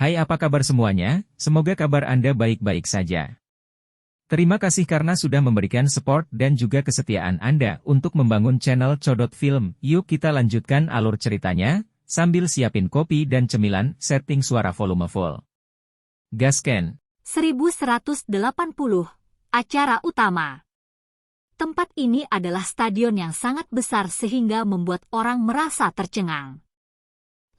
Hai, apa kabar semuanya? Semoga kabar Anda baik-baik saja. Terima kasih karena sudah memberikan support dan juga kesetiaan Anda untuk membangun channel Codot Film. Yuk kita lanjutkan alur ceritanya, sambil siapin kopi dan cemilan, setting suara volume full. Gasken. 1180, acara utama. Tempat ini adalah stadion yang sangat besar sehingga membuat orang merasa tercengang.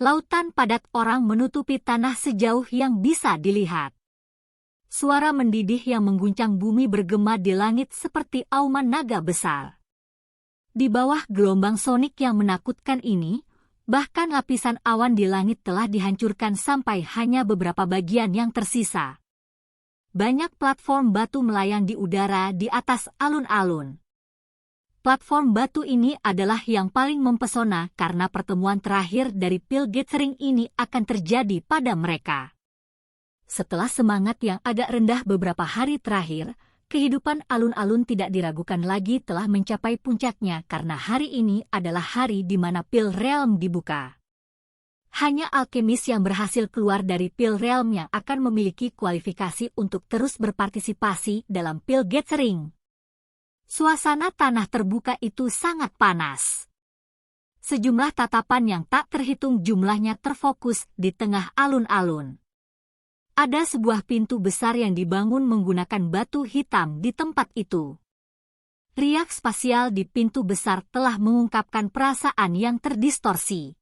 Lautan padat orang menutupi tanah sejauh yang bisa dilihat. Suara mendidih yang mengguncang bumi bergema di langit seperti auman naga besar. Di bawah gelombang sonik yang menakutkan ini, bahkan lapisan awan di langit telah dihancurkan sampai hanya beberapa bagian yang tersisa. Banyak platform batu melayang di udara di atas alun-alun. Platform batu ini adalah yang paling mempesona karena pertemuan terakhir dari Pil Gathering ini akan terjadi pada mereka. Setelah semangat yang agak rendah beberapa hari terakhir, kehidupan alun-alun tidak diragukan lagi telah mencapai puncaknya karena hari ini adalah hari di mana Pil Realm dibuka. Hanya alkemis yang berhasil keluar dari Pil Realm yang akan memiliki kualifikasi untuk terus berpartisipasi dalam Pil Gathering. Suasana tanah terbuka itu sangat panas. Sejumlah tatapan yang tak terhitung jumlahnya terfokus di tengah alun-alun. Ada sebuah pintu besar yang dibangun menggunakan batu hitam di tempat itu. Riak spasial di pintu besar telah mengungkapkan perasaan yang terdistorsi.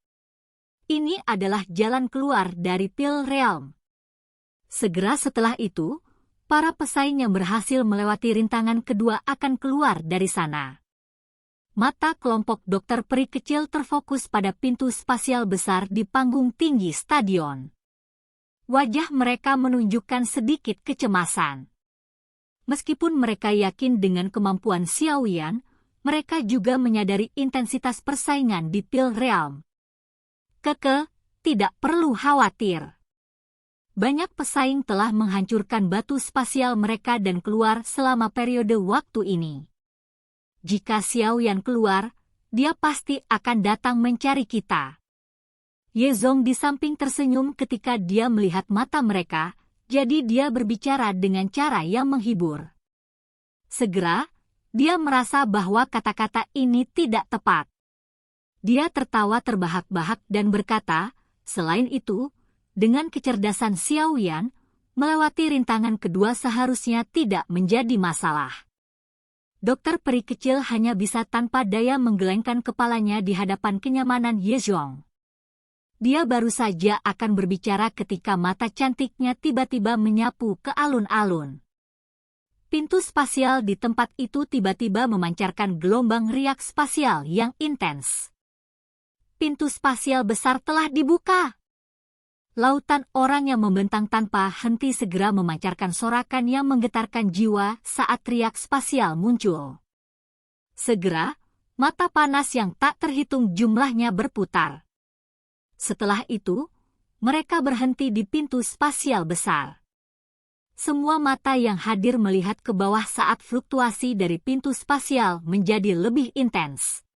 Ini adalah jalan keluar dari Pil Realm. Segera setelah itu, para pesaing yang berhasil melewati rintangan kedua akan keluar dari sana. Mata kelompok dokter peri kecil terfokus pada pintu spasial besar di panggung tinggi stadion. Wajah mereka menunjukkan sedikit kecemasan. Meskipun mereka yakin dengan kemampuan Xiaoyan, mereka juga menyadari intensitas persaingan di Pil Realm. Tidak perlu khawatir. Banyak pesaing telah menghancurkan batu spasial mereka dan keluar selama periode waktu ini. Jika Xiaoyan keluar, dia pasti akan datang mencari kita. Ye Zong di samping tersenyum ketika dia melihat mata mereka, jadi dia berbicara dengan cara yang menghibur. Segera, dia merasa bahwa kata-kata ini tidak tepat. Dia tertawa terbahak-bahak dan berkata, selain itu, dengan kecerdasan Xiaoyan, melewati rintangan kedua seharusnya tidak menjadi masalah. Dokter peri kecil hanya bisa tanpa daya menggelengkan kepalanya di hadapan kenyamanan Ye Zong. Dia baru saja akan berbicara ketika mata cantiknya tiba-tiba menyapu ke alun-alun. Pintu spasial di tempat itu tiba-tiba memancarkan gelombang riak spasial yang intens. Pintu spasial besar telah dibuka. Lautan orang yang membentang tanpa henti segera memancarkan sorakan yang menggetarkan jiwa saat riak spasial muncul. Segera, mata panas yang tak terhitung jumlahnya berputar. Setelah itu, mereka berhenti di pintu spasial besar. Semua mata yang hadir melihat ke bawah saat fluktuasi dari pintu spasial menjadi lebih intens.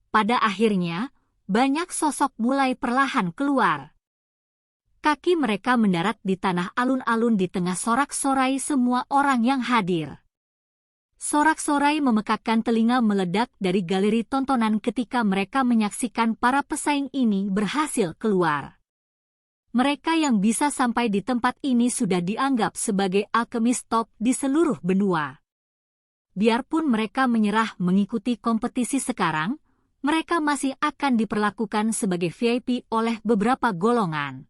Pada akhirnya, banyak sosok mulai perlahan keluar. Kaki mereka mendarat di tanah alun-alun di tengah sorak-sorai semua orang yang hadir. Sorak-sorai memekakkan telinga meledak dari galeri tontonan ketika mereka menyaksikan para pesaing ini berhasil keluar. Mereka yang bisa sampai di tempat ini sudah dianggap sebagai alkemis top di seluruh benua. Biarpun mereka menyerah mengikuti kompetisi sekarang, mereka masih akan diperlakukan sebagai VIP oleh beberapa golongan.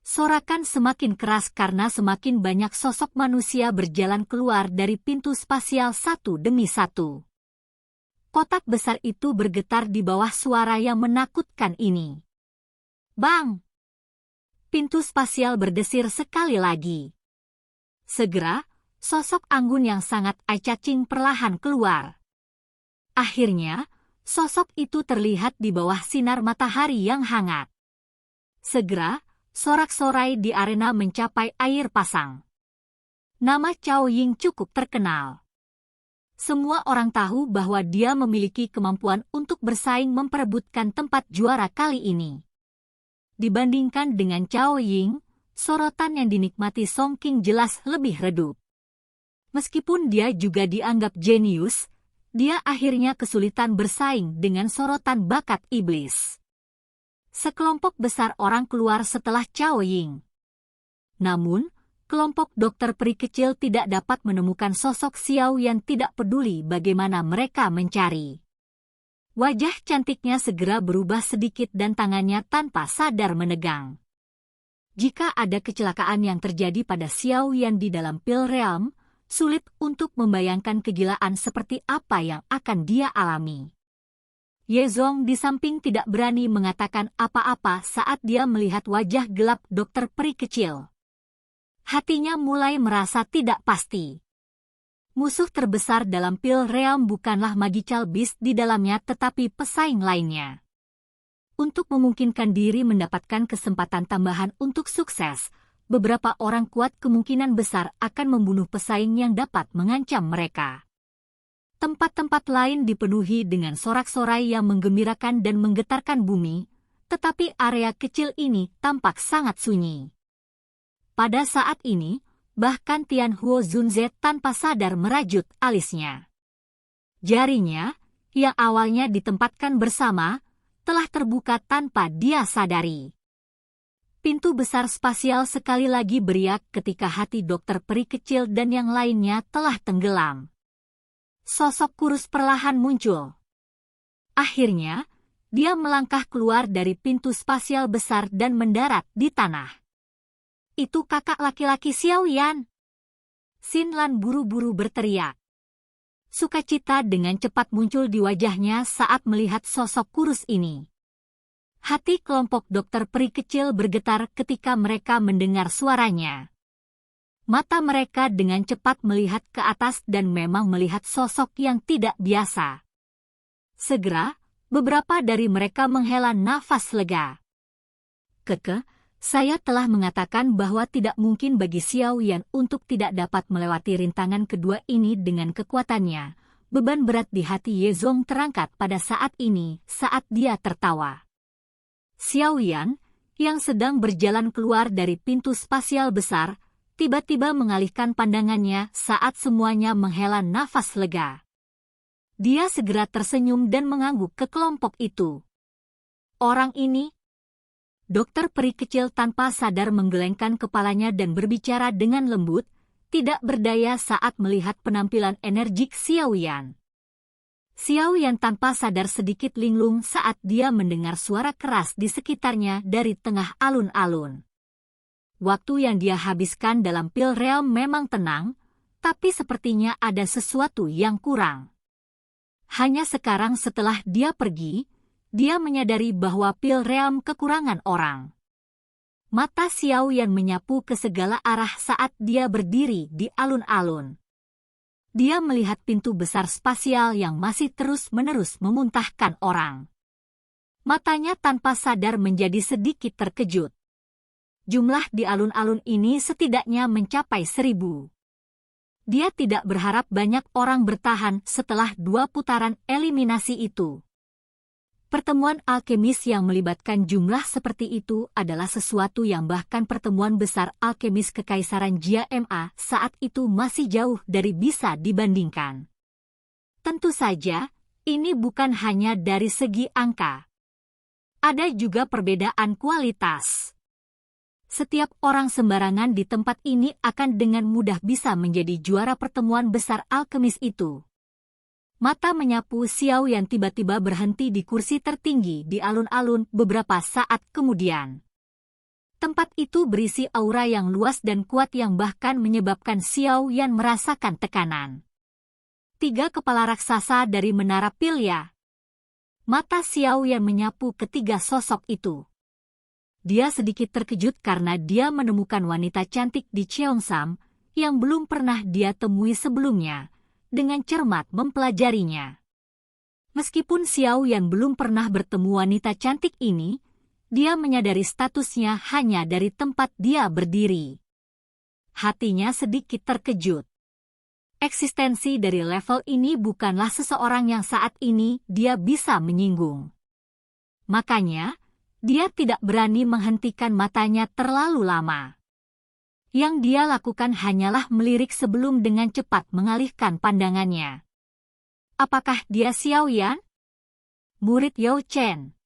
Sorakan semakin keras karena semakin banyak sosok manusia berjalan keluar dari pintu spasial satu demi satu. Kotak besar itu bergetar di bawah suara yang menakutkan ini. Bang! Pintu spasial berdesir sekali lagi. Segera, sosok anggun yang sangat eye-catching perlahan keluar. Akhirnya, sosok itu terlihat di bawah sinar matahari yang hangat. Segera, sorak-sorai di arena mencapai air pasang. Nama Cao Ying cukup terkenal. Semua orang tahu bahwa dia memiliki kemampuan untuk bersaing memperebutkan tempat juara kali ini. dibandingkan dengan Cao Ying, sorotan yang dinikmati Song Qing jelas lebih redup. Meskipun dia juga dianggap jenius, dia akhirnya kesulitan bersaing dengan sorotan bakat iblis. Sekelompok besar orang keluar setelah Cao Ying. Namun, kelompok dokter peri kecil tidak dapat menemukan sosok Xiao yang tidak peduli bagaimana mereka mencari. Wajah cantiknya segera berubah sedikit dan tangannya tanpa sadar menegang. Jika ada kecelakaan yang terjadi pada Xiao Yan di dalam Pil Realm, sulit untuk membayangkan kegilaan seperti apa yang akan dia alami. Ye Zong di samping tidak berani mengatakan apa-apa saat dia melihat wajah gelap dokter peri kecil. Hatinya mulai merasa tidak pasti. Musuh terbesar dalam Pil Realm bukanlah Magical Beast di dalamnya tetapi pesaing lainnya. Untuk memungkinkan diri mendapatkan kesempatan tambahan untuk sukses, beberapa orang kuat kemungkinan besar akan membunuh pesaing yang dapat mengancam mereka. Tempat-tempat lain dipenuhi dengan sorak-sorai yang menggembirakan dan menggetarkan bumi, tetapi area kecil ini tampak sangat sunyi. Pada saat ini, bahkan Tian Huo Zunze tanpa sadar merajut alisnya. Jarinya, yang awalnya ditempatkan bersama, telah terbuka tanpa dia sadari. Pintu besar spasial sekali lagi beriak ketika hati dokter peri kecil dan yang lainnya telah tenggelam. Sosok kurus perlahan muncul. Akhirnya, dia melangkah keluar dari pintu spasial besar dan mendarat di tanah. Itu kakak laki-laki Xiao Yan. Xin Lan buru-buru berteriak. Sukacita dengan cepat muncul di wajahnya saat melihat sosok kurus ini. Hati kelompok dokter peri kecil bergetar ketika mereka mendengar suaranya. Mata mereka dengan cepat melihat ke atas dan memang melihat sosok yang tidak biasa. Segera, beberapa dari mereka menghela nafas lega. Saya telah mengatakan bahwa tidak mungkin bagi Xiao Yan untuk tidak dapat melewati rintangan kedua ini dengan kekuatannya. Beban berat di hati Ye Zong terangkat pada saat ini saat dia tertawa. Xiao Yan, yang sedang berjalan keluar dari pintu spasial besar, tiba-tiba mengalihkan pandangannya saat semuanya menghela nafas lega. Dia segera tersenyum dan mengangguk ke kelompok itu. Orang ini, dokter peri kecil tanpa sadar menggelengkan kepalanya dan berbicara dengan lembut, tidak berdaya saat melihat penampilan energik Xiao Yan. Xiao Yan tanpa sadar sedikit linglung saat dia mendengar suara keras di sekitarnya dari tengah alun-alun. Waktu yang dia habiskan dalam Pil Realm memang tenang, tapi sepertinya ada sesuatu yang kurang. Hanya sekarang setelah dia pergi, dia menyadari bahwa Pil Realm kekurangan orang. Mata Xiao Yan menyapu ke segala arah saat dia berdiri di alun-alun. Dia melihat pintu besar spasial yang masih terus-menerus memuntahkan orang. Matanya tanpa sadar menjadi sedikit terkejut. Jumlah di alun-alun ini setidaknya mencapai 1000. Dia tidak berharap banyak orang bertahan setelah 2 putaran eliminasi itu. Pertemuan alkemis yang melibatkan jumlah seperti itu adalah sesuatu yang bahkan pertemuan besar alkemis Kekaisaran Jia Ma saat itu masih jauh dari bisa dibandingkan. Tentu saja, ini bukan hanya dari segi angka. Ada juga perbedaan kualitas. Setiap orang sembarangan di tempat ini akan dengan mudah bisa menjadi juara pertemuan besar alkemis itu. Mata menyapu Xiao yang tiba-tiba berhenti di kursi tertinggi di alun-alun beberapa saat kemudian. Tempat itu berisi aura yang luas dan kuat yang bahkan menyebabkan Xiao Yan merasakan tekanan. 3 kepala raksasa dari menara Pilya. Mata Xiao Yan menyapu ketiga sosok itu. Dia sedikit terkejut karena dia menemukan wanita cantik di Cheongsam yang belum pernah dia temui sebelumnya. Dengan cermat mempelajarinya. Meskipun Xiao Yan belum pernah bertemu wanita cantik ini, dia menyadari statusnya hanya dari tempat dia berdiri. Hatinya sedikit terkejut. Eksistensi dari level ini bukanlah seseorang yang saat ini dia bisa menyinggung. Makanya, dia tidak berani menghentikan matanya terlalu lama. Yang dia lakukan hanyalah melirik sebelum dengan cepat mengalihkan pandangannya. Apakah dia Xiao Yan? Murid Yao Chen.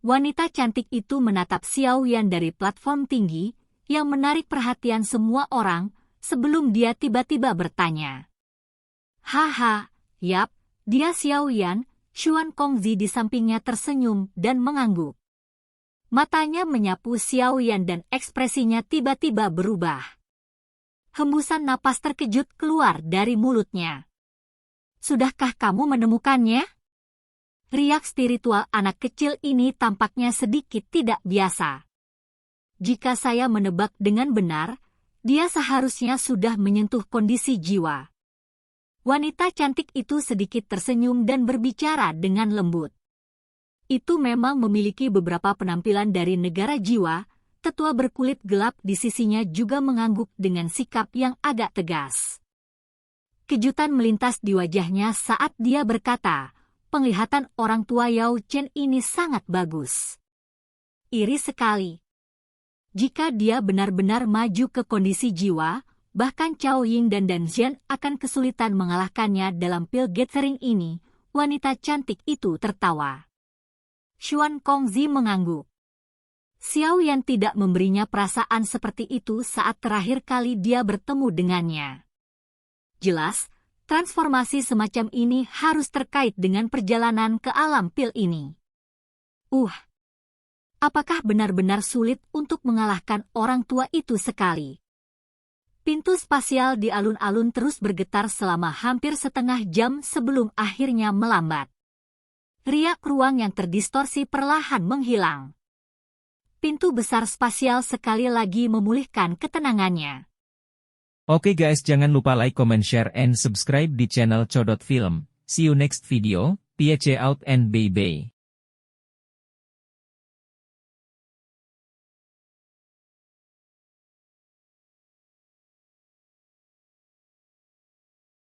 Wanita cantik itu menatap Xiao Yan dari platform tinggi, yang menarik perhatian semua orang, sebelum dia tiba-tiba bertanya. Haha, yap, dia Xiao Yan. Xuan Kongzi di sampingnya tersenyum dan mengangguk. Matanya menyapu Xiao Yan dan ekspresinya tiba-tiba berubah. Hembusan napas terkejut keluar dari mulutnya. Sudahkah kamu menemukannya? Riak spiritual anak kecil ini tampaknya sedikit tidak biasa. Jika saya menebak dengan benar, dia seharusnya sudah menyentuh kondisi jiwa. Wanita cantik itu sedikit tersenyum dan berbicara dengan lembut. Itu memang memiliki beberapa penampilan dari negara jiwa, tetua berkulit gelap di sisinya juga mengangguk dengan sikap yang agak tegas. Kejutan melintas di wajahnya saat dia berkata, penglihatan orang tua Yao Chen ini sangat bagus. Iri sekali. Jika dia benar-benar maju ke kondisi jiwa, bahkan Cao Ying dan Dan Zhen akan kesulitan mengalahkannya dalam pil gathering ini, wanita cantik itu tertawa. Xuan Kongzi mengangguk. Xiao Yan tidak memberinya perasaan seperti itu saat terakhir kali dia bertemu dengannya. Jelas, transformasi semacam ini harus terkait dengan perjalanan ke alam pil ini. Apakah benar-benar sulit untuk mengalahkan orang tua itu sekali? Pintu spasial di alun-alun terus bergetar selama hampir setengah jam sebelum akhirnya melambat. Riak ruang yang terdistorsi perlahan menghilang. Pintu besar spasial sekali lagi memulihkan ketenangannya. Oke guys, jangan lupa like, comment, share, and subscribe di channel Codot Film. See you next video, peace out and bye-bye.